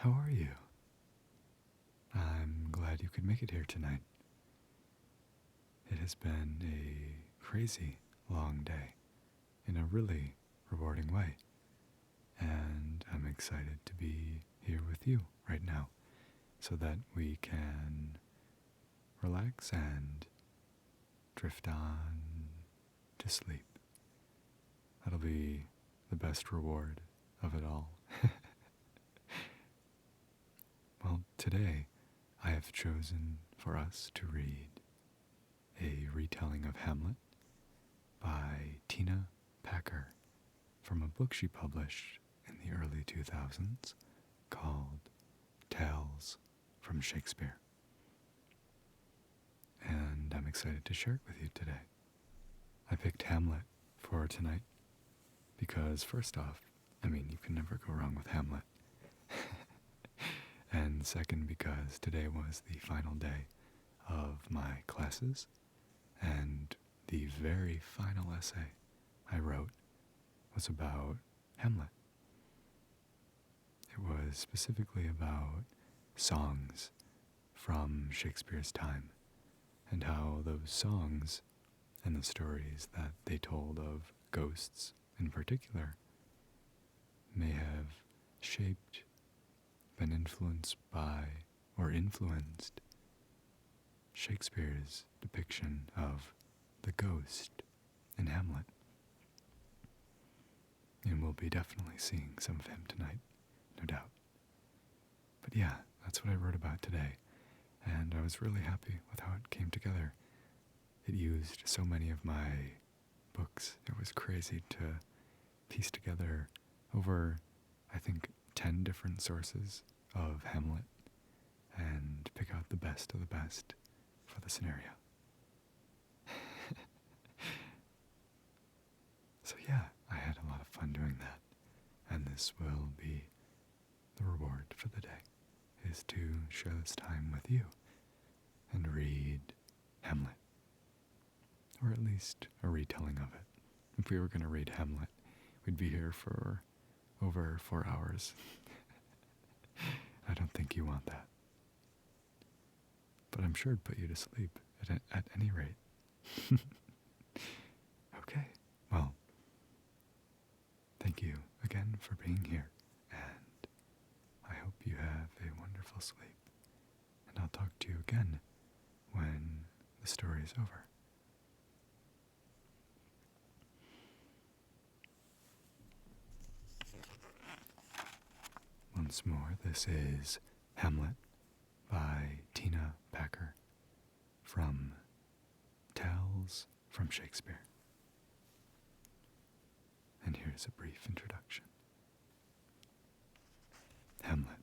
How are you? I'm glad you could make it here tonight. It has been a crazy long day in a really rewarding way, and I'm excited to be here with you right now so that we can relax and drift on to sleep. That'll be the best reward of it all. Well, today I have chosen for us to read a retelling of Hamlet by Tina Packer from a book she published in the early 2000s called Tales from Shakespeare. And I'm excited to share it with you today. I picked Hamlet for tonight because, first off, you can never go wrong with Hamlet. And second, because today was the final day of my classes, and the very final essay I wrote was about Hamlet. It was specifically about songs from Shakespeare's time, and how those songs and the stories that they told of ghosts in particular may have shaped, been influenced by, or influenced Shakespeare's depiction of the ghost in Hamlet. And we'll be definitely seeing some of him tonight, no doubt. But yeah, that's what I wrote about today, and I was really happy with how it came together. It used so many of my books. It was crazy to piece together over, I think, 10 different sources of Hamlet and pick out the best of the best for the scenario. So yeah, I had a lot of fun doing that, and this will be the reward for the day, is to share this time with you and read Hamlet, or at least a retelling of it. If we were going to read Hamlet, we'd be here for over 4 hours. I don't think you want that. But I'm sure it'd put you to sleep at any rate. Okay, well, thank you again for being here, and I hope you have a wonderful sleep. And I'll talk to you again when the story is over. Once more, this is Hamlet by Tina Packer from Tales from Shakespeare. And here's a brief introduction. Hamlet.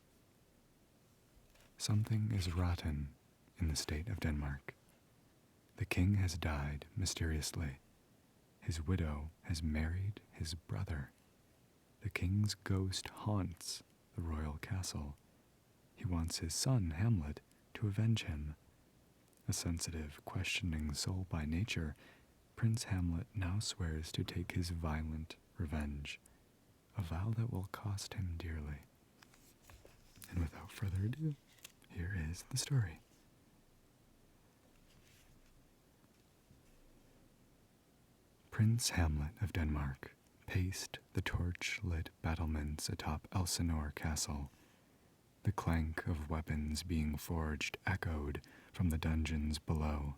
Something is rotten in the state of Denmark. The king has died mysteriously. His widow has married his brother. The king's ghost haunts the royal castle. He wants his son, Hamlet, to avenge him. A sensitive, questioning soul by nature, Prince Hamlet now swears to take his violent revenge, a vow that will cost him dearly. And without further ado, here is the story. Prince Hamlet of Denmark paced the torch-lit battlements atop Elsinore Castle. The clank of weapons being forged echoed from the dungeons below.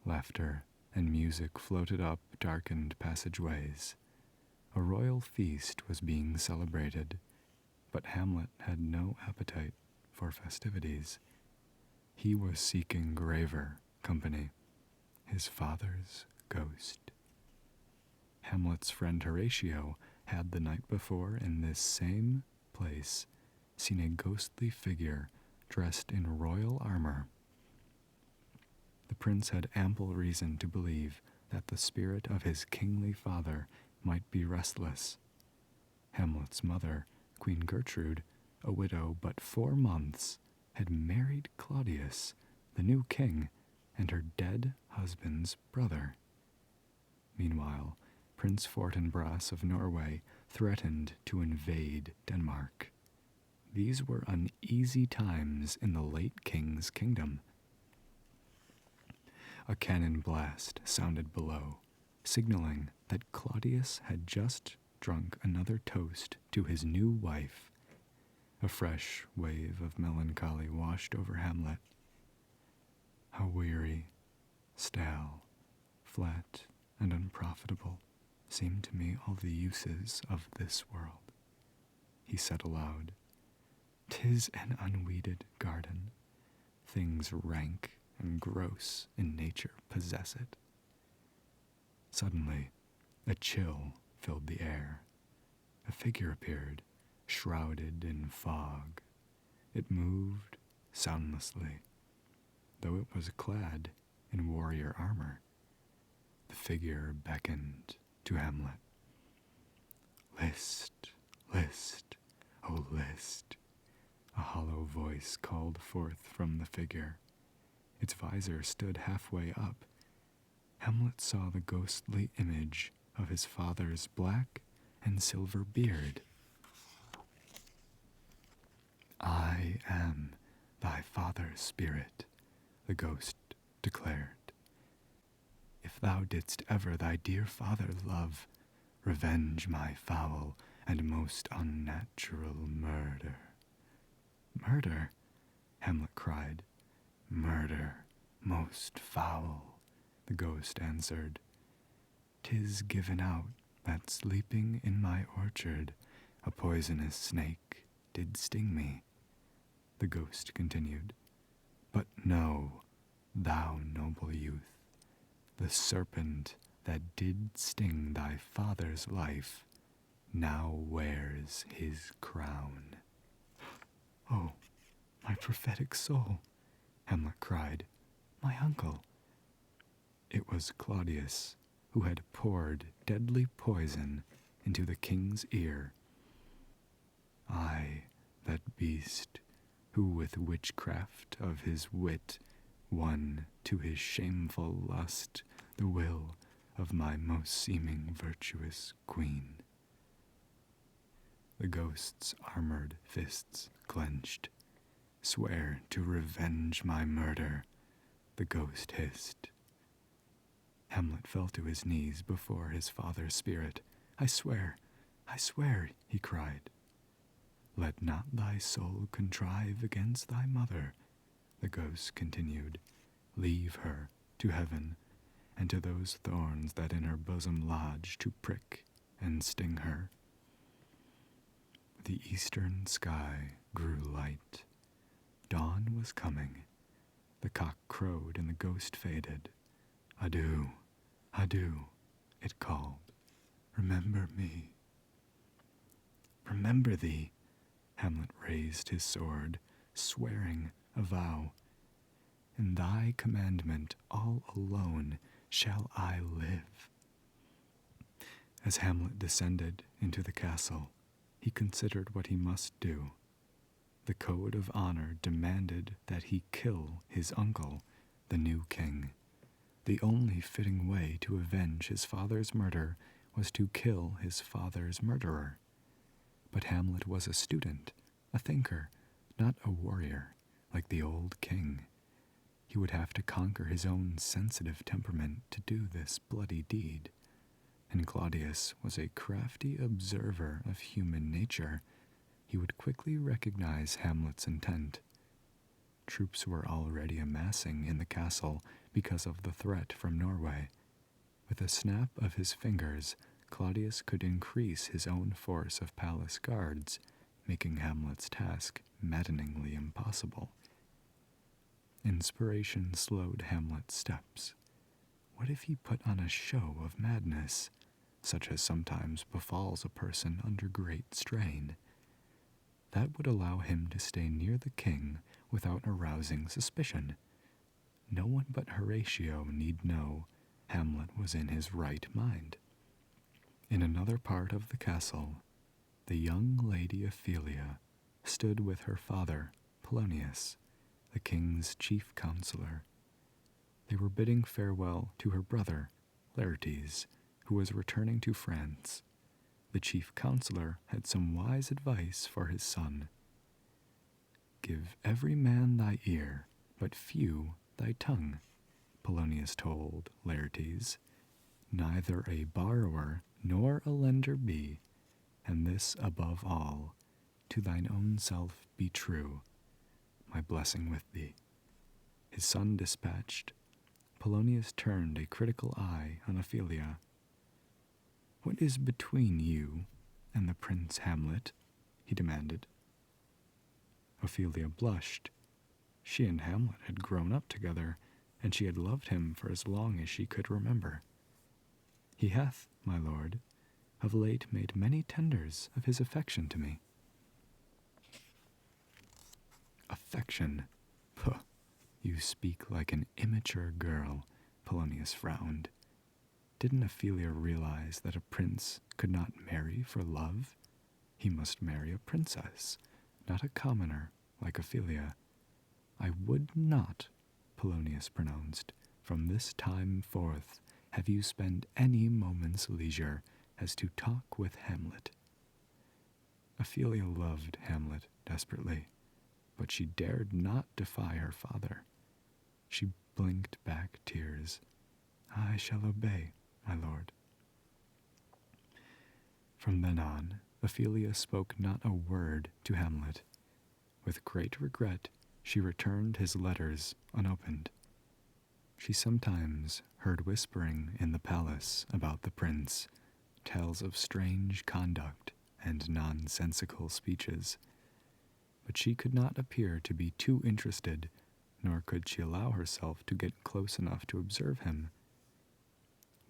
Laughter and music floated up darkened passageways. A royal feast was being celebrated, but Hamlet had no appetite for festivities. He was seeking graver company, his father's ghost. Hamlet's friend Horatio had the night before in this same place seen a ghostly figure dressed in royal armor. The prince had ample reason to believe that the spirit of his kingly father might be restless. Hamlet's mother, Queen Gertrude, a widow but 4 months, had married Claudius, the new king, and her dead husband's brother. Meanwhile, Prince Fortinbras of Norway threatened to invade Denmark. These were uneasy times in the late king's kingdom. A cannon blast sounded below, signaling that Claudius had just drunk another toast to his new wife. A fresh wave of melancholy washed over Hamlet. How weary, stale, flat, and unprofitable seem to me all the uses of this world, he said aloud. 'Tis an unweeded garden. Things rank and gross in nature possess it. Suddenly, a chill filled the air. A figure appeared, shrouded in fog. It moved soundlessly, though it was clad in warrior armor. The figure beckoned to Hamlet. "List, list, oh list," a hollow voice called forth from the figure. Its visor stood halfway up. Hamlet saw the ghostly image of his father's black and silver beard. "I am thy father's spirit," the ghost declared. "If thou didst ever thy dear father love, revenge my foul and most unnatural murder." "Murder?" Hamlet cried. "Murder, most foul," the ghost answered. "'Tis given out that sleeping in my orchard a poisonous snake did sting me," the ghost continued. "But know, thou noble youth, the serpent that did sting thy father's life now wears his crown." "Oh, my prophetic soul," Hamlet cried. "My uncle." It was Claudius, who had poured deadly poison into the king's ear. "I, that beast, who with witchcraft of his wit won to his shameful lust the will of my most seeming virtuous queen." The ghost's armored fists clenched. "Swear to revenge my murder," the ghost hissed. Hamlet fell to his knees before his father's spirit. I swear, he cried. "Let not thy soul contrive against thy mother," the ghost continued. "Leave her to heaven, and to those thorns that in her bosom lodge to prick and sting her." The eastern sky grew light. Dawn was coming. The cock crowed and the ghost faded. "Adieu, adieu," it called. "Remember me." "Remember thee," Hamlet raised his sword, swearing a vow. "In thy commandment all alone shall I live." As Hamlet descended into the castle, he considered what he must do. The code of honor demanded that he kill his uncle, the new king. The only fitting way to avenge his father's murder was to kill his father's murderer. But Hamlet was a student, a thinker, not a warrior, like the old king. He would have to conquer his own sensitive temperament to do this bloody deed. And Claudius was a crafty observer of human nature. He would quickly recognize Hamlet's intent. Troops were already amassing in the castle because of the threat from Norway. With a snap of his fingers, Claudius could increase his own force of palace guards, making Hamlet's task maddeningly impossible. Inspiration slowed Hamlet's steps. What if he put on a show of madness, such as sometimes befalls a person under great strain? That would allow him to stay near the king without arousing suspicion. No one but Horatio need know Hamlet was in his right mind. In another part of the castle, the young lady Ophelia stood with her father, Polonius, the king's chief counselor. They were bidding farewell to her brother, Laertes, who was returning to France. The chief counselor had some wise advice for his son. Give every man thy ear, but few thy tongue, Polonius told Laertes. Neither a borrower nor a lender be, and this above all, to thine own self be true, my blessing with thee. His son dispatched, Polonius turned a critical eye on Ophelia. What is between you and the Prince Hamlet? He demanded. Ophelia blushed. She and Hamlet had grown up together, and she had loved him for as long as she could remember. He hath, my lord, of late made many tenders of his affection to me. Affection? Puh, you speak like an immature girl, Polonius frowned. Didn't Ophelia realize that a prince could not marry for love? He must marry a princess, not a commoner like Ophelia. I would not, Polonius pronounced, from this time forth have you spend any moment's leisure as to talk with Hamlet. Ophelia loved Hamlet desperately, but she dared not defy her father. She blinked back tears. I shall obey, my lord. From then on, Ophelia spoke not a word to Hamlet. With great regret, she returned his letters unopened. She sometimes heard whispering in the palace about the prince, tales of strange conduct and nonsensical speeches, but she could not appear to be too interested, nor could she allow herself to get close enough to observe him.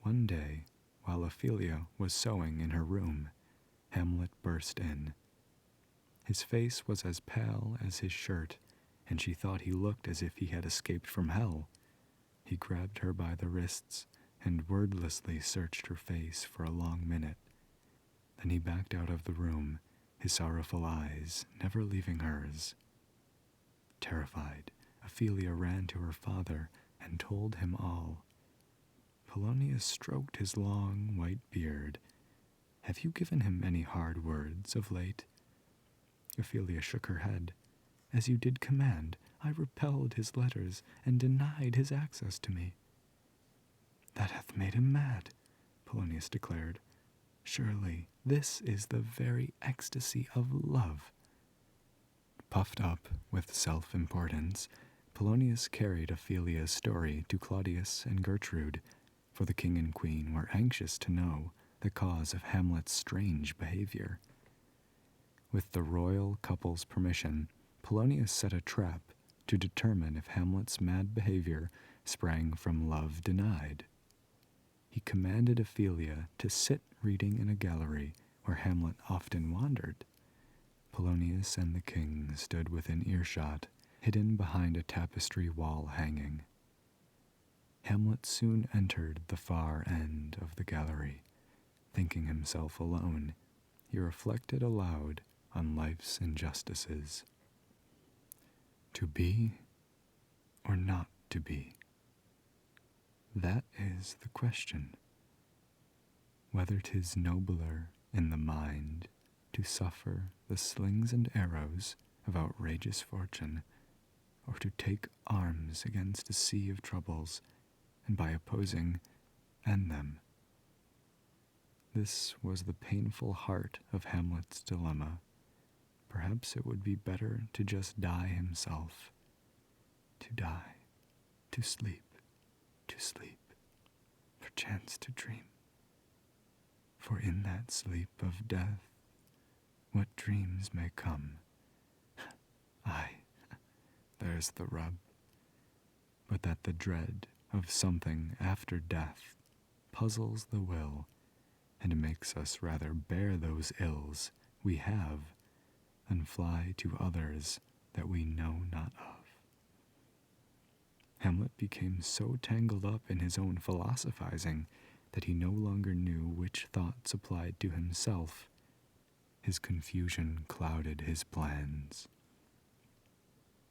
One day, while Ophelia was sewing in her room, Hamlet burst in. His face was as pale as his shirt, and she thought he looked as if he had escaped from hell. He grabbed her by the wrists and wordlessly searched her face for a long minute. Then he backed out of the room, his sorrowful eyes never leaving hers. Terrified, Ophelia ran to her father and told him all. Polonius stroked his long white beard. Have you given him any hard words of late? Ophelia shook her head. As you did command, I repelled his letters and denied his access to me. That hath made him mad, Polonius declared. Surely this is the very ecstasy of love. Puffed up with self-importance, Polonius carried Ophelia's story to Claudius and Gertrude, for the king and queen were anxious to know the cause of Hamlet's strange behavior. With the royal couple's permission, Polonius set a trap to determine if Hamlet's mad behavior sprang from love denied. He commanded Ophelia to sit reading in a gallery where Hamlet often wandered. Polonius and the king stood within earshot, hidden behind a tapestry wall hanging. Hamlet soon entered the far end of the gallery. Thinking himself alone, he reflected aloud on life's injustices. To be or not to be? That is the question. Whether 'tis nobler in the mind to suffer the slings and arrows of outrageous fortune, or to take arms against a sea of troubles, and by opposing, end them. This was the painful heart of Hamlet's dilemma. Perhaps it would be better to just die himself. To die, to sleep, perchance to dream. For in that sleep of death, what dreams may come. Aye, there's the rub. But that the dread of something after death puzzles the will, and makes us rather bear those ills we have than fly to others that we know not of. Hamlet became so tangled up in his own philosophizing that he no longer knew which thoughts applied to himself. His confusion clouded his plans.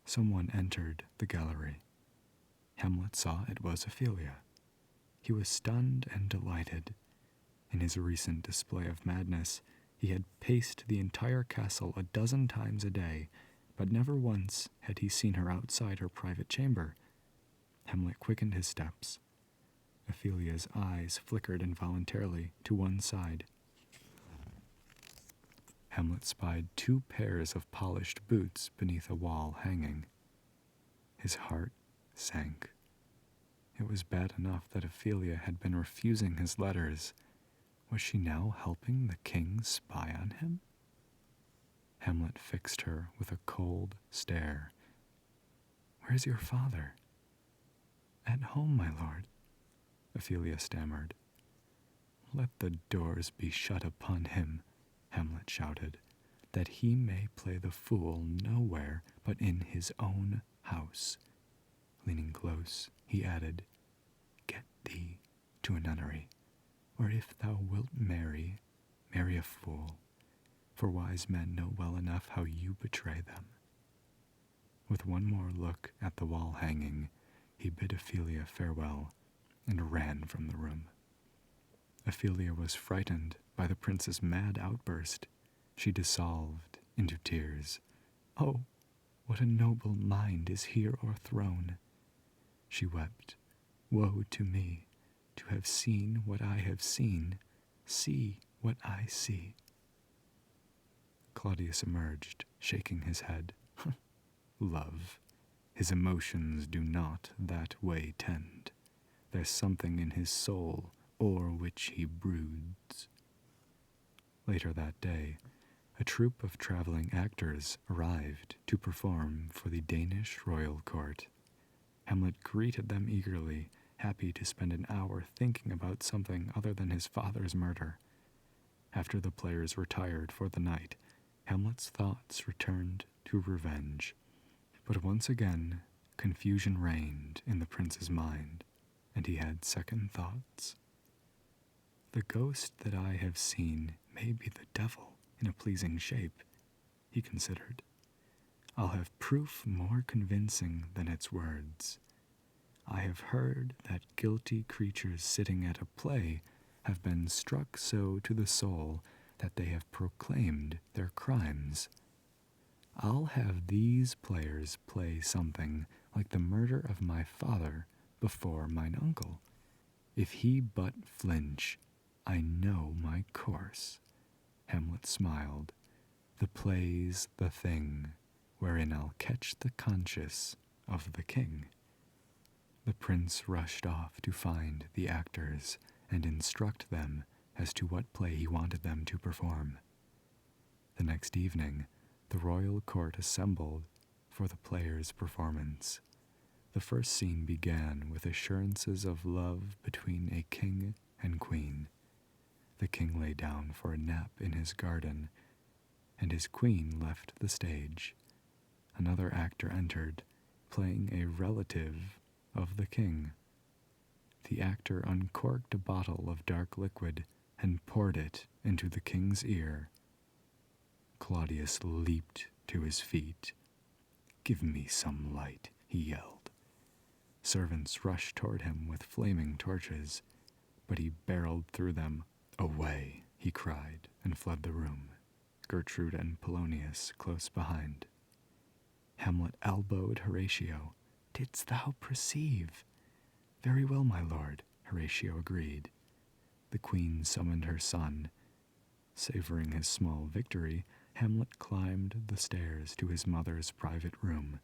Someone entered the gallery. Hamlet saw it was Ophelia. He was stunned and delighted. In his recent display of madness, he had paced the entire castle a dozen times a day, but never once had he seen her outside her private chamber. Hamlet quickened his steps. Ophelia's eyes flickered involuntarily to one side. Hamlet spied 2 pairs of polished boots beneath a wall hanging. His heart sank. It was bad enough that Ophelia had been refusing his letters. Was she now helping the king spy on him? Hamlet fixed her with a cold stare. "Where's your father?" "At home, my lord," Ophelia stammered. "Let the doors be shut upon him," Hamlet shouted, "that he may play the fool nowhere but in his own house." Leaning close, he added, "Get thee to a nunnery, or if thou wilt marry, marry a fool, for wise men know well enough how you betray them." With one more look at the wall hanging, he bid Ophelia farewell and ran from the room. Ophelia was frightened by the prince's mad outburst. She dissolved into tears. "Oh, what a noble mind is here o'erthrown!" She wept. "Woe to me, to have seen what I have seen, see what I see." Claudius emerged, shaking his head. "Love, his emotions do not that way tend. There's something in his soul o'er which he broods." Later that day, a troupe of traveling actors arrived to perform for the Danish royal court. Hamlet greeted them eagerly, happy to spend an hour thinking about something other than his father's murder. After the players retired for the night, Hamlet's thoughts returned to revenge. But once again, confusion reigned in the prince's mind, and he had second thoughts. "The ghost that I have seen may be the devil in a pleasing shape," he considered. "I'll have proof more convincing than its words. I have heard that guilty creatures sitting at a play have been struck so to the soul that they have proclaimed their crimes. I'll have these players play something like the murder of my father before mine uncle. If he but flinch, I know my course." Hamlet smiled. "The play's the thing, wherein I'll catch the conscience of the king." The prince rushed off to find the actors and instruct them as to what play he wanted them to perform. The next evening, the royal court assembled for the players' performance. The first scene began with assurances of love between a king and queen. The king lay down for a nap in his garden, and his queen left the stage. Another actor entered, playing a relative of the king. The actor uncorked a bottle of dark liquid and poured it into the king's ear. Claudius leaped to his feet. "Give me some light," he yelled. Servants rushed toward him with flaming torches, but he barreled through them. "Away," he cried, and fled the room, Gertrude and Polonius close behind. Hamlet elbowed Horatio. "Didst thou perceive?" "Very well, my lord," Horatio agreed. The queen summoned her son. Savoring his small victory, Hamlet climbed the stairs to his mother's private room.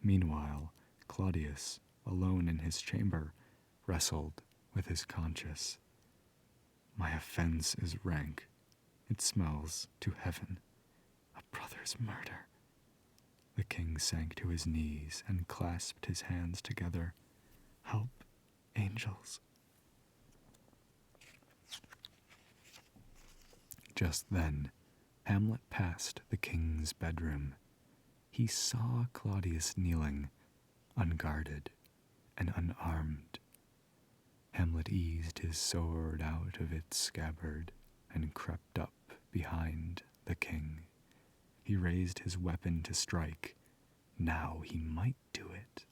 Meanwhile, Claudius, alone in his chamber, wrestled with his conscience. "My offense is rank. It smells to heaven. A brother's murder." The king sank to his knees and clasped his hands together. "Help, angels." Just then, Hamlet passed the king's bedroom. He saw Claudius kneeling, unguarded and unarmed. Hamlet eased his sword out of its scabbard and crept up behind the king. He raised his weapon to strike. Now he might do it.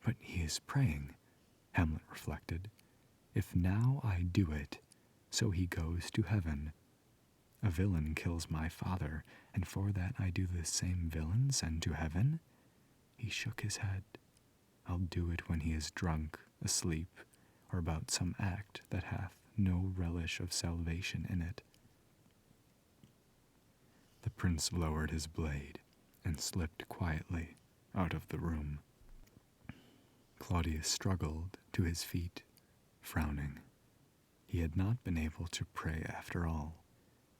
"But he is praying," Hamlet reflected. "If now I do it, so he goes to heaven. A villain kills my father, and for that I do the same villain send to heaven? He shook his head. I'll do it when he is drunk, asleep, or about some act that hath no relish of salvation in it. The prince lowered his blade and slipped quietly out of the room. Claudius struggled to his feet, frowning. He had not been able to pray after all.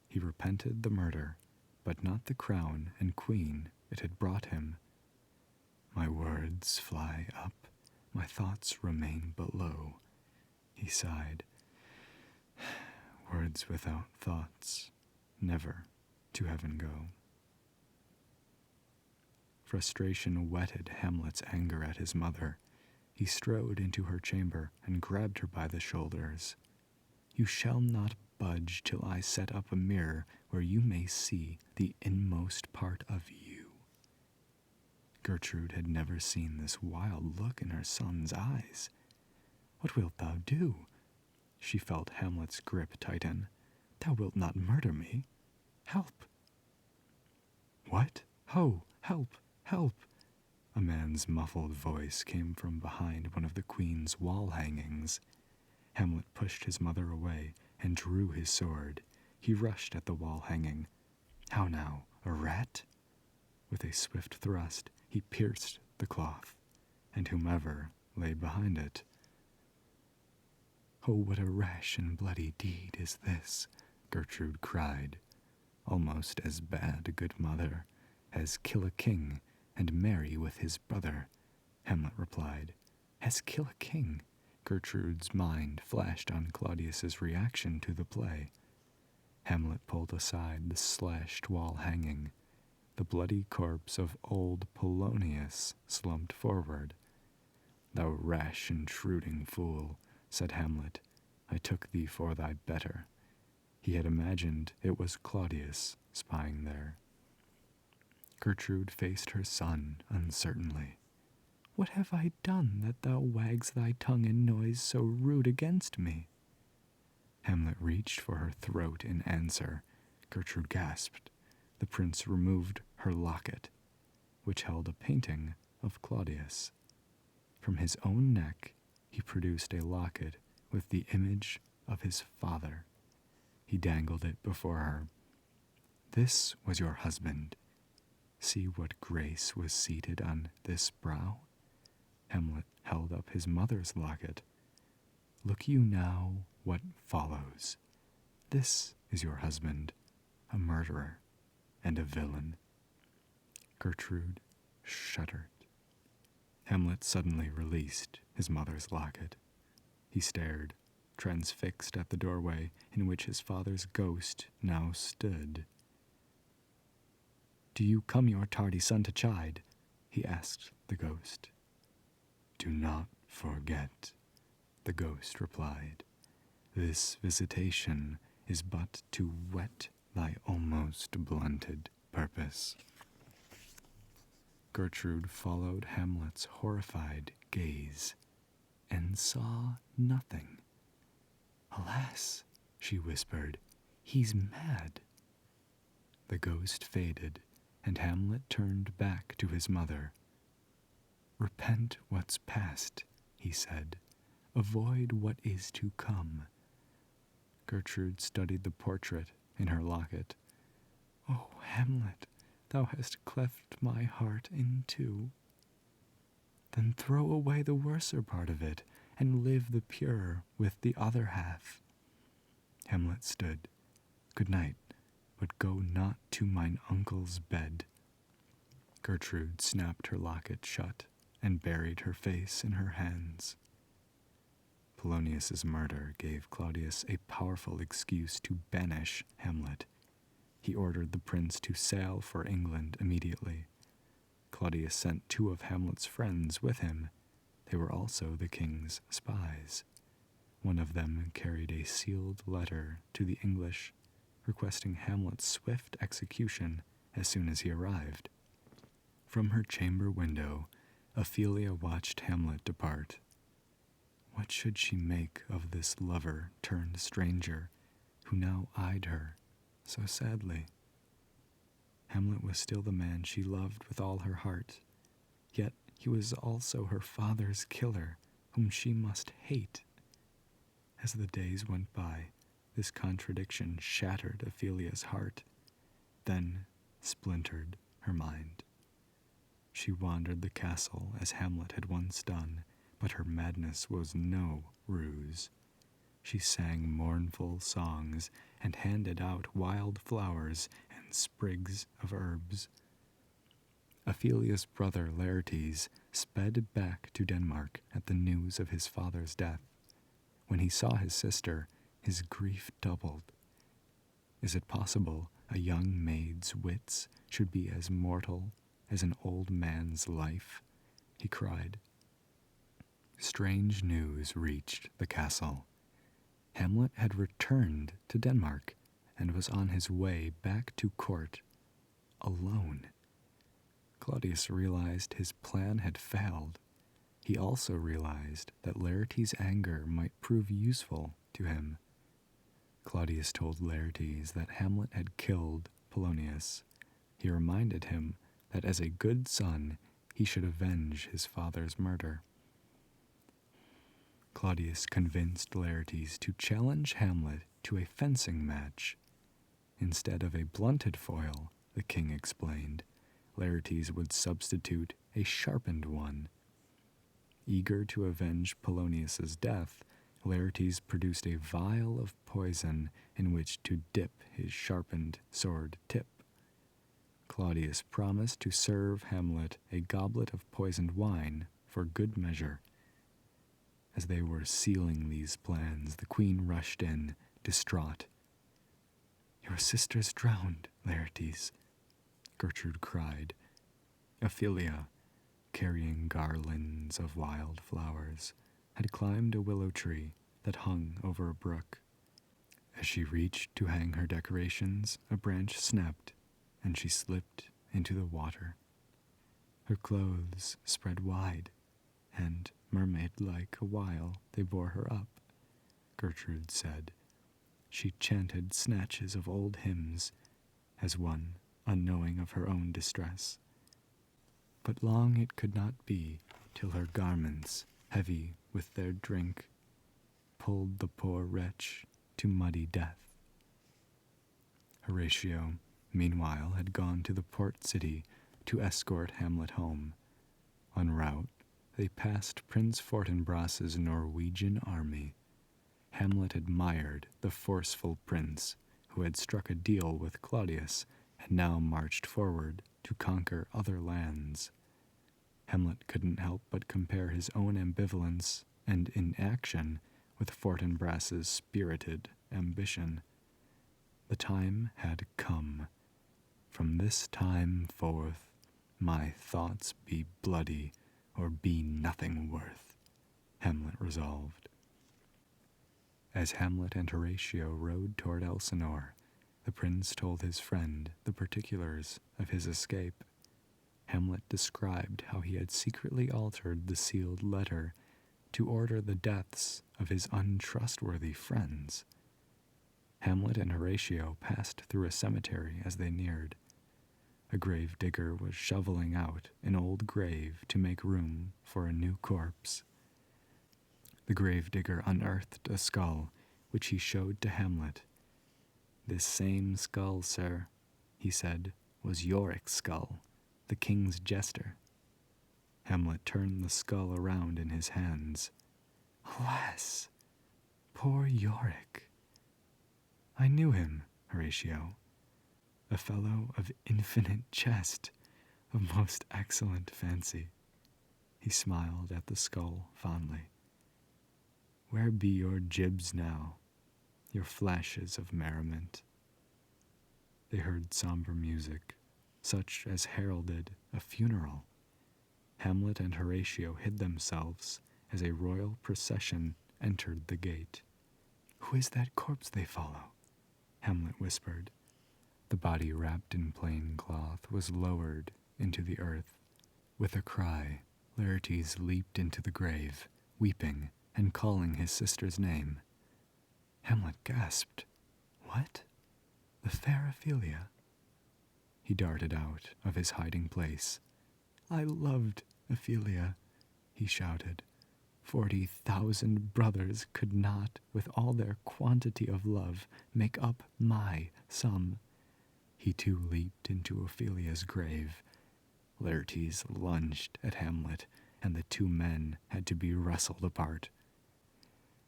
He repented the murder, but not the crown and queen it had brought him. My words fly up, my thoughts remain below, he sighed. Words without thoughts never to heaven go. Frustration whetted Hamlet's anger at his mother. He strode into her chamber and grabbed her by the shoulders. You shall not budge till I set up a mirror where you may see the inmost part of you. Gertrude had never seen this wild look in her son's eyes. What wilt thou do? She felt Hamlet's grip tighten. Thou wilt not murder me. Help! What? Ho! Help! Help! A man's muffled voice came from behind one of the queen's wall hangings. Hamlet pushed his mother away and drew his sword. He rushed at the wall hanging. How now, a rat? With a swift thrust, he pierced the cloth, and whomever lay behind it. Oh, what a rash and bloody deed is this, Gertrude cried. Almost as bad, good mother, as kill a king and marry with his brother, Hamlet replied. As kill a king? Gertrude's mind flashed on Claudius's reaction to the play. Hamlet pulled aside the slashed wall hanging. The bloody corpse of old Polonius slumped forward. Thou rash intruding fool, said Hamlet, I took thee for thy better. He had imagined it was Claudius spying there. Gertrude faced her son uncertainly. What have I done that thou wags thy tongue in noise so rude against me? Hamlet reached for her throat in answer. Gertrude gasped. The prince removed her locket, which held a painting of Claudius. From his own neck he produced a locket with the image of his father. He dangled it before her. This was your husband. See what grace was seated on this brow. Hamlet held up his mother's locket. Look you now what follows. This is your husband, a murderer and a villain. Gertrude shuddered. Hamlet suddenly released his mother's locket. He stared, transfixed at the doorway in which his father's ghost now stood. Do you come your tardy son to chide? He asked the ghost. Do not forget, the ghost replied. This visitation is but to whet thy almost blunted purpose. Gertrude followed Hamlet's horrified gaze and saw nothing. Alas, she whispered, he's mad. The ghost faded, and Hamlet turned back to his mother. Repent what's past, he said. Avoid what is to come. Gertrude studied the portrait in her locket. Oh, Hamlet, thou hast cleft my heart in two. Then throw away the worser part of it, and live the purer with the other half. Hamlet stood. Good night, but go not to mine uncle's bed. Gertrude snapped her locket shut and buried her face in her hands. Polonius's murder gave Claudius a powerful excuse to banish Hamlet. He ordered the prince to sail for England immediately. Claudius sent 2 of Hamlet's friends with him. They were also the king's spies. One of them carried a sealed letter to the English, requesting Hamlet's swift execution as soon as he arrived. From her chamber window, Ophelia watched Hamlet depart. What should she make of this lover turned stranger, who now eyed her so sadly. Hamlet was still the man she loved with all her heart, yet he was also her father's killer, whom she must hate. As the days went by, this contradiction shattered Ophelia's heart, then splintered her mind. She wandered the castle as Hamlet had once done, but her madness was no ruse. She sang mournful songs and handed out wild flowers and sprigs of herbs. Ophelia's brother Laertes sped back to Denmark at the news of his father's death. When he saw his sister, his grief doubled. Is it possible a young maid's wits should be as mortal as an old man's life? He cried. Strange news reached the castle. Hamlet had returned to Denmark and was on his way back to court, alone. Claudius realized his plan had failed. He also realized that Laertes' anger might prove useful to him. Claudius told Laertes that Hamlet had killed Polonius. He reminded him that as a good son, he should avenge his father's murder. Claudius convinced Laertes to challenge Hamlet to a fencing match. Instead of a blunted foil, the king explained, Laertes would substitute a sharpened one. Eager to avenge Polonius's death, Laertes produced a vial of poison in which to dip his sharpened sword tip. Claudius promised to serve Hamlet a goblet of poisoned wine for good measure. As they were sealing these plans, the queen rushed in, distraught. "Your sister's drowned, Laertes," Gertrude cried. Ophelia, carrying garlands of wild flowers, had climbed a willow tree that hung over a brook. As she reached to hang her decorations, a branch snapped, and she slipped into the water. Her clothes spread wide, and, mermaid-like a while, they bore her up. Gertrude said. She chanted snatches of old hymns, as one unknowing of her own distress. But long it could not be till her garments, heavy with their drink, pulled the poor wretch to muddy death. Horatio, meanwhile, had gone to the port city to escort Hamlet home. En route, they passed Prince Fortinbras's Norwegian army. Hamlet admired the forceful prince who had struck a deal with Claudius and now marched forward to conquer other lands. Hamlet couldn't help but compare his own ambivalence and inaction with Fortinbras's spirited ambition. The time had come. From this time forth, my thoughts be bloody or be nothing worth, Hamlet resolved. As Hamlet and Horatio rode toward Elsinore, the prince told his friend the particulars of his escape. Hamlet described how he had secretly altered the sealed letter to order the deaths of his untrustworthy friends. Hamlet and Horatio passed through a cemetery as they neared. A gravedigger was shoveling out an old grave to make room for a new corpse. The gravedigger unearthed a skull, which he showed to Hamlet. "This same skull, sir," he said, "was Yorick's skull, the king's jester." Hamlet turned the skull around in his hands. "Alas, poor Yorick! I knew him, Horatio. A fellow of infinite chest, of most excellent fancy." He smiled at the skull fondly. "Where be your jibs now, your flashes of merriment?" They heard somber music, such as heralded a funeral. Hamlet and Horatio hid themselves as a royal procession entered the gate. "Who is that corpse they follow?" Hamlet whispered. The body, wrapped in plain cloth, was lowered into the earth. With a cry, Laertes leaped into the grave, weeping and calling his sister's name. Hamlet gasped. "What? the fair Ophelia. He darted out of his hiding place. I loved Ophelia, he shouted. 40,000 brothers could not, with all their quantity of love, make up my sum. He too leaped into Ophelia's grave. Laertes lunged at Hamlet, and the two men had to be wrestled apart.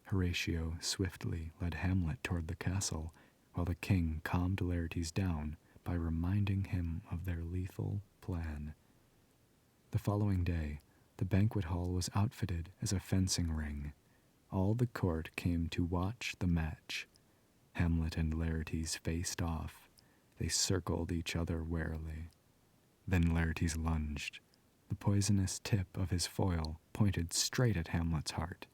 Horatio swiftly led Hamlet toward the castle, while the king calmed Laertes down by reminding him of their lethal plan. The following day, the banquet hall was outfitted as a fencing ring. All the court came to watch the match. Hamlet and Laertes faced off. They circled each other warily. Then Laertes lunged. The poisonous tip of his foil pointed straight at Hamlet's heart.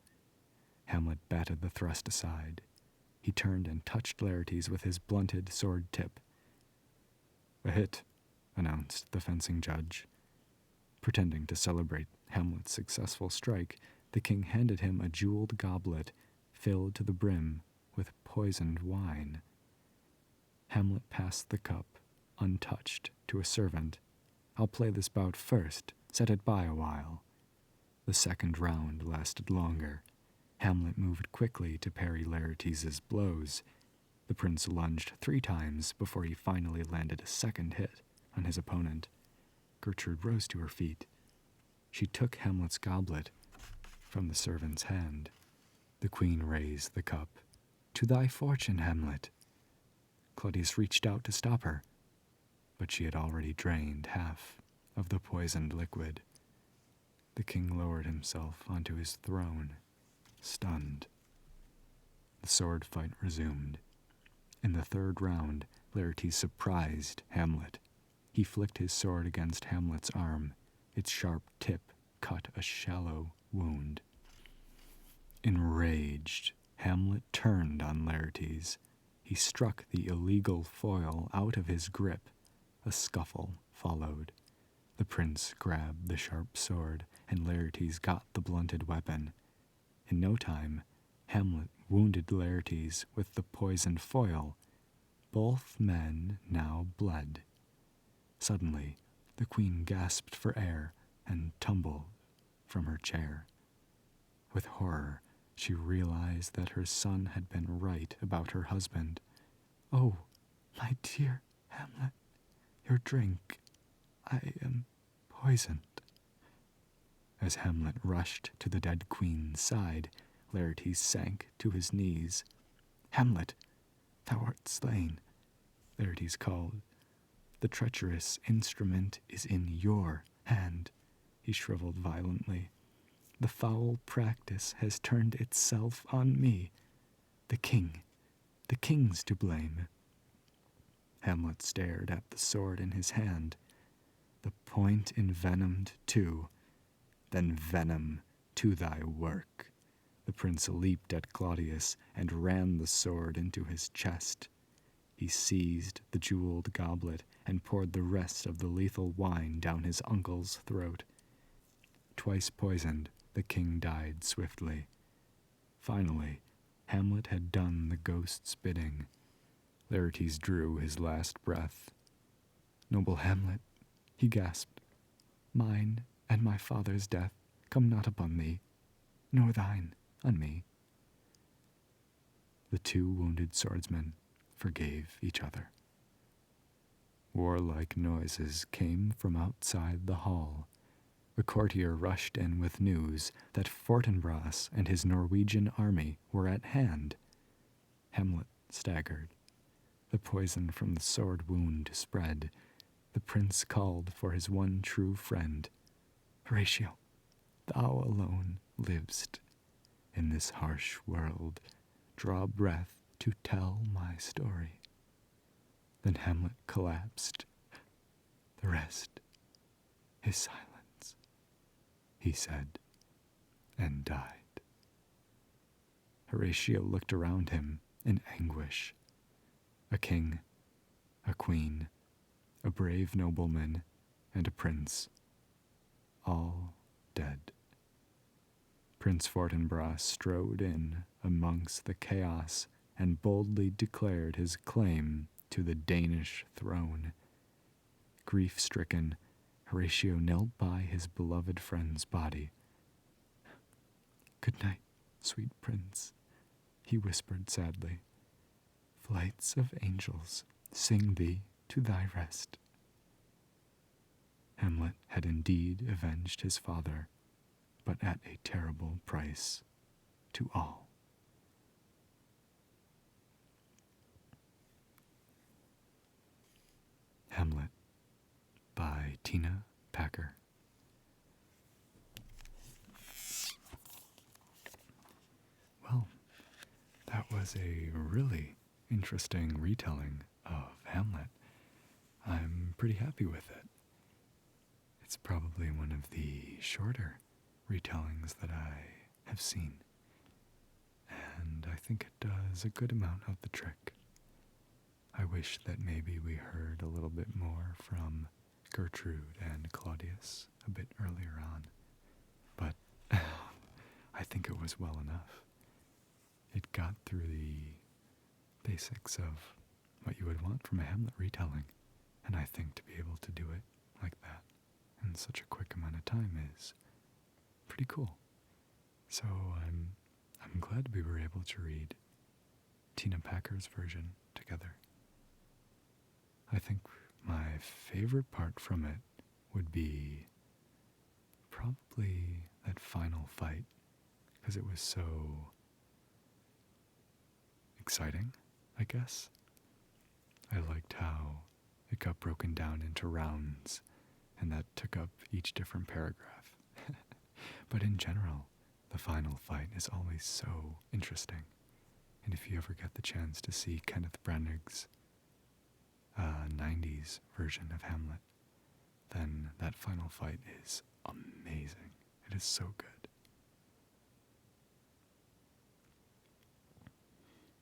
Hamlet batted the thrust aside. He turned and touched Laertes with his blunted sword tip. A hit, announced the fencing judge. Pretending to celebrate Hamlet's successful strike, the king handed him a jeweled goblet filled to the brim with poisoned wine. Hamlet passed the cup, untouched, to a servant. I'll play this bout first, set it by a while. The second round lasted longer. Hamlet moved quickly to parry Laertes' blows. The prince lunged 3 times before he finally landed a second hit on his opponent. Gertrude rose to her feet. She took Hamlet's goblet from the servant's hand. The queen raised the cup. To thy fortune, Hamlet. Claudius reached out to stop her, but she had already drained half of the poisoned liquid. The king lowered himself onto his throne, stunned. The sword fight resumed. In the third round, Laertes surprised Hamlet. He flicked his sword against Hamlet's arm. Its sharp tip cut a shallow wound. Enraged, Hamlet turned on Laertes. He struck the illegal foil out of his grip. A scuffle followed. The prince grabbed the sharp sword, and Laertes got the blunted weapon. In no time, Hamlet wounded Laertes with the poisoned foil. Both men now bled. Suddenly, the queen gasped for air and tumbled from her chair. With horror, she realized that her son had been right about her husband. Oh, my dear Hamlet, your drink. I am poisoned. As Hamlet rushed to the dead queen's side, Laertes sank to his knees. Hamlet, thou art slain, Laertes called. The treacherous instrument is in your hand. He shriveled violently. The foul practice has turned itself on me. The king's to blame. Hamlet stared at the sword in his hand. The point envenomed too. Then venom to thy work. The prince leaped at Claudius and ran the sword into his chest. He seized the jeweled goblet and poured the rest of the lethal wine down his uncle's throat. Twice poisoned, the king died swiftly. Finally, Hamlet had done the ghost's bidding. Laertes drew his last breath. Noble Hamlet, he gasped, mine and my father's death come not upon thee, nor thine on me. The two wounded swordsmen forgave each other. Warlike noises came from outside the hall. A courtier rushed in with news that Fortinbras and his Norwegian army were at hand. Hamlet staggered. The poison from the sword wound spread. The prince called for his one true friend. Horatio, thou alone livest. In this harsh world, draw breath to tell my story. Then Hamlet collapsed. The rest is silence, he said, and died. Horatio looked around him in anguish. A king, a queen, a brave nobleman, and a prince, all dead. Prince Fortinbras strode in amongst the chaos and boldly declared his claim to the Danish throne. Grief-stricken, Horatio knelt by his beloved friend's body. "Good night, sweet prince," he whispered sadly. "Flights of angels sing thee to thy rest." Hamlet had indeed avenged his father, but at a terrible price to all. Hamlet by Tina Packer. Well, that was a really interesting retelling of Hamlet. I'm pretty happy with it. It's probably one of the shorter retellings that I have seen, and I think it does a good amount of the trick. I wish that maybe we heard a little bit more from Gertrude and Claudius a bit earlier on, but I think it was well enough. It got through the basics of what you would want from a Hamlet retelling, and I think to be able to do it like that in such a quick amount of time is pretty cool. So I'm glad we were able to read Tina Packer's version together. I think my favorite part from it would be probably that final fight, because it was so exciting, I guess. I liked how it got broken down into rounds, and that took up each different paragraph. But in general, the final fight is always so interesting. And if you ever get the chance to see Kenneth Branagh's 90s version of Hamlet, then that final fight is amazing. It is so good.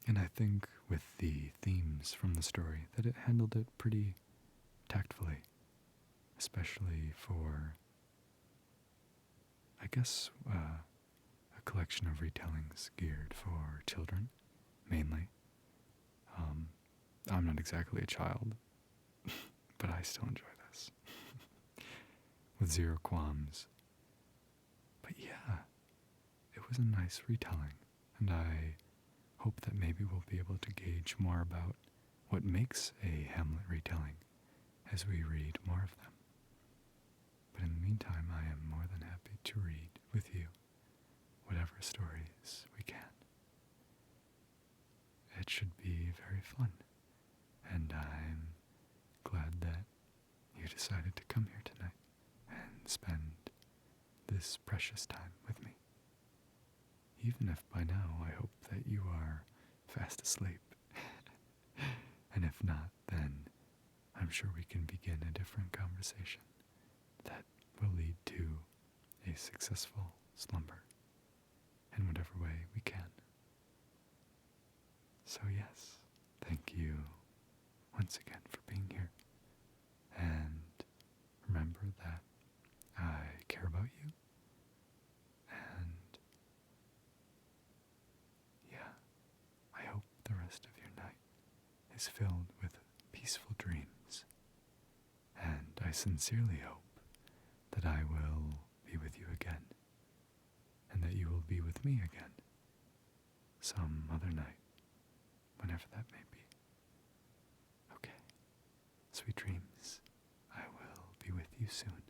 And I think with the themes from the story that it handled it pretty tactfully, especially for, I guess, a collection of retellings geared for children, mainly. I'm not exactly a child, but I still enjoy this. With zero qualms. But yeah, it was a nice retelling, and I hope that maybe we'll be able to gauge more about what makes a Hamlet retelling as we read more of them. But in the meantime, I am more than happy to read with you whatever stories we can. It should be very fun, and I'm glad that you decided to come here tonight and spend this precious time with me. Even if by now I hope that you are fast asleep. And if not, then I'm sure we can begin a different conversation that will lead to a successful slumber in whatever way we can. So yes, thank you once again for being here. And remember that I care about you. And yeah, I hope the rest of your night is filled with peaceful dreams. And I sincerely hope that I will be with you again, and that you will be with me again some other night, whenever that may be. Okay, sweet dreams. I will be with you soon.